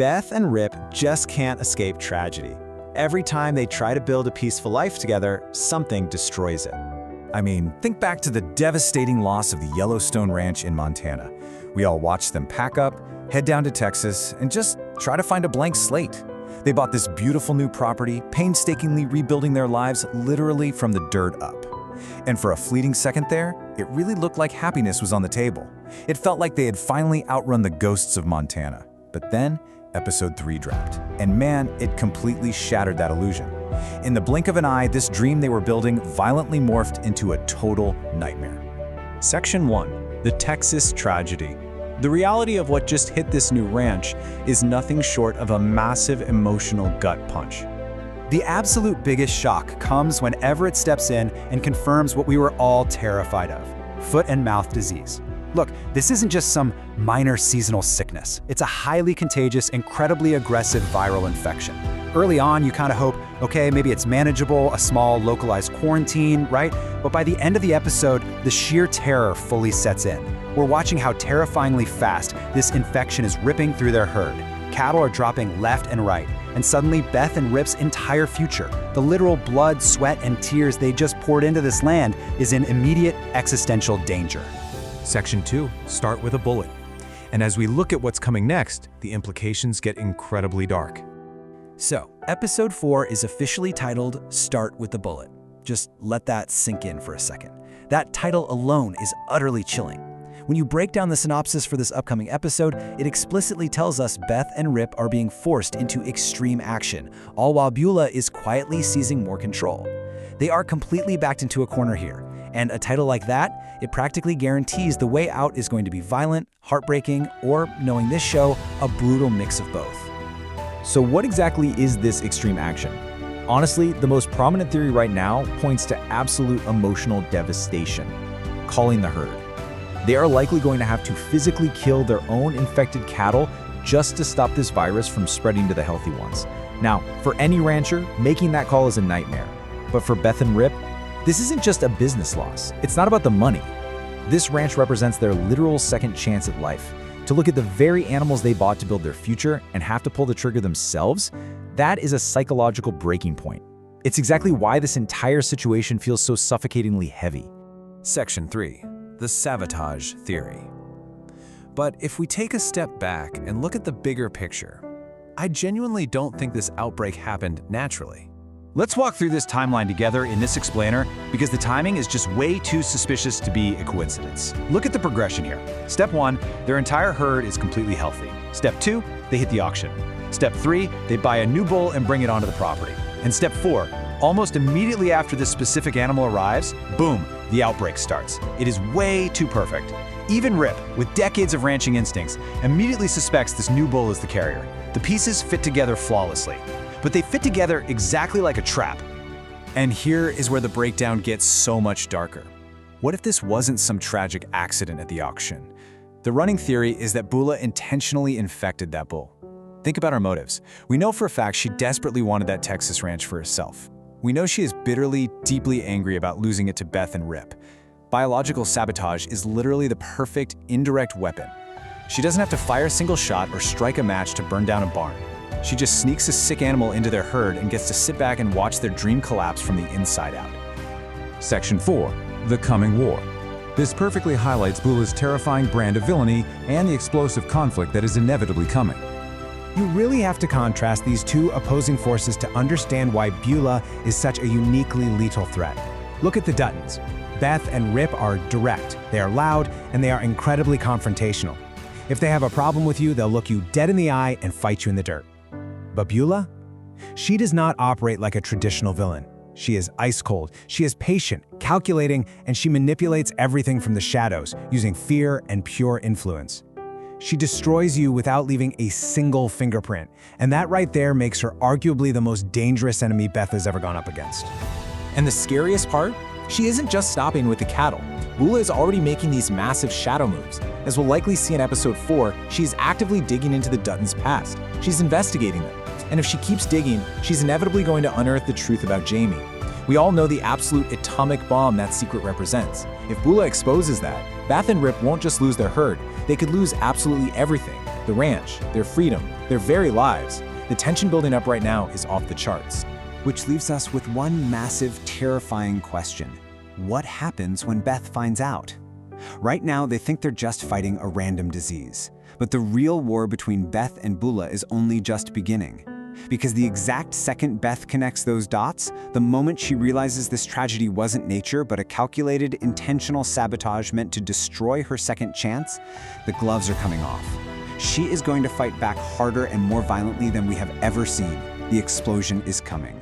Beth and Rip just can't escape tragedy. Every time they try to build a peaceful life together, something destroys it. I mean, think back to the devastating loss of the Yellowstone Ranch in Montana. We all watched them pack up, head down to Texas, and just try to find a blank slate. They bought this beautiful new property, painstakingly rebuilding their lives literally from the dirt up. And for a fleeting second there, it really looked like happiness was on the table. It felt like they had finally outrun the ghosts of Montana. But then, episode 3 dropped. And man, it completely shattered that illusion. In the blink of an eye, this dream they were building violently morphed into a total nightmare. Section 1. The Texas Tragedy. The reality of what just hit this new ranch is nothing short of a massive emotional gut punch. The absolute biggest shock comes when Everett steps in and confirms what we were all terrified of: foot and mouth disease. Look, this isn't just some minor seasonal sickness. It's a highly contagious, incredibly aggressive viral infection. Early on, you kind of hope, okay, maybe it's manageable, a small localized quarantine, right? But by the end of the episode, the sheer terror fully sets in. We're watching how terrifyingly fast this infection is ripping through their herd. Cattle are dropping left and right, and suddenly Beth and Rip's entire future, the literal blood, sweat, and tears they just poured into this land, is in immediate existential danger. Section 2, start with a bullet. And as we look at what's coming next, the implications get incredibly dark. So, episode 4 is officially titled Start with a Bullet. Just let that sink in for a second. That title alone is utterly chilling. When you break down the synopsis for this upcoming episode, it explicitly tells us Beth and Rip are being forced into extreme action, all while Beulah is quietly seizing more control. They are completely backed into a corner here, and a title like that, it practically guarantees the way out is going to be violent, heartbreaking, or, knowing this show, a brutal mix of both. So what exactly is this extreme action? Honestly, the most prominent theory right now points to absolute emotional devastation: culling the herd. They are likely going to have to physically kill their own infected cattle just to stop this virus from spreading to the healthy ones. Now, for any rancher, making that call is a nightmare. But for Beth and Rip, this isn't just a business loss. It's not about the money. This ranch represents their literal second chance at life. To look at the very animals they bought to build their future and have to pull the trigger themselves, that is a psychological breaking point. It's exactly why this entire situation feels so suffocatingly heavy. Section 3, the sabotage theory. But if we take a step back and look at the bigger picture, I genuinely don't think this outbreak happened naturally. Let's walk through this timeline together in this explainer, because the timing is just way too suspicious to be a coincidence. Look at the progression here. Step 1, their entire herd is completely healthy. Step 2, they hit the auction. Step 3, they buy a new bull and bring it onto the property. And step 4, almost immediately after this specific animal arrives, boom, the outbreak starts. It is way too perfect. Even Rip, with decades of ranching instincts, immediately suspects this new bull is the carrier. The pieces fit together flawlessly. But they fit together exactly like a trap. And here is where the breakdown gets so much darker. What if this wasn't some tragic accident at the auction? The running theory is that Bula intentionally infected that bull. Think about our motives. We know for a fact she desperately wanted that Texas ranch for herself. We know she is bitterly, deeply angry about losing it to Beth and Rip. Biological sabotage is literally the perfect indirect weapon. She doesn't have to fire a single shot or strike a match to burn down a barn. She just sneaks a sick animal into their herd and gets to sit back and watch their dream collapse from the inside out. Section 4, the coming war. This perfectly highlights Beulah's terrifying brand of villainy and the explosive conflict that is inevitably coming. You really have to contrast these two opposing forces to understand why Beulah is such a uniquely lethal threat. Look at the Duttons. Beth and Rip are direct, they are loud, and they are incredibly confrontational. If they have a problem with you, they'll look you dead in the eye and fight you in the dirt. But Beulah? She does not operate like a traditional villain. She is ice cold, she is patient, calculating, and she manipulates everything from the shadows, using fear and pure influence. She destroys you without leaving a single fingerprint, and that right there makes her arguably the most dangerous enemy Beth has ever gone up against. And the scariest part? She isn't just stopping with the cattle. Bula is already making these massive shadow moves. As we'll likely see in episode 4, she's actively digging into the Duttons' past. She's investigating them. And if she keeps digging, she's inevitably going to unearth the truth about Jamie. We all know the absolute atomic bomb that secret represents. If Bula exposes that, Beth and Rip won't just lose their herd, they could lose absolutely everything: the ranch, their freedom, their very lives. The tension building up right now is off the charts. Which leaves us with one massive, terrifying question. What happens when Beth finds out? Right now, they think they're just fighting a random disease. But the real war between Beth and Bula is only just beginning. Because the exact second Beth connects those dots, the moment she realizes this tragedy wasn't nature but a calculated, intentional sabotage meant to destroy her second chance, the gloves are coming off. She is going to fight back harder and more violently than we have ever seen. The explosion is coming.